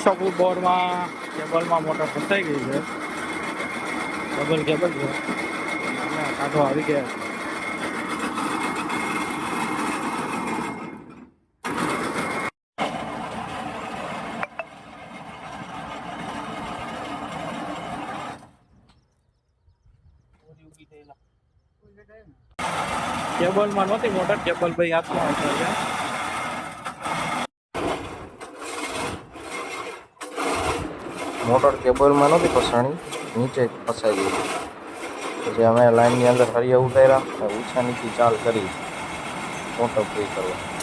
ઈસોપુર બોરમાં કેબલમાં મોટર ફસાઈ ગઈ છે. ડબલ કેબલ છે. અમે કાઢો આવી ગયા છે. કેબલમાં નહોતી મોટર, કેબલ ભાઈ હાથમાં આવતા છે. મોટર કેબલમાં નહોતી ફસાણી, નીચે ફસાઈ ગઈ. પછી અમે લાઈનની અંદર હરિયા ઉતાર્યા, ઊંચા નીચી ચાલ કરી મોટર ફ્રી કરવા.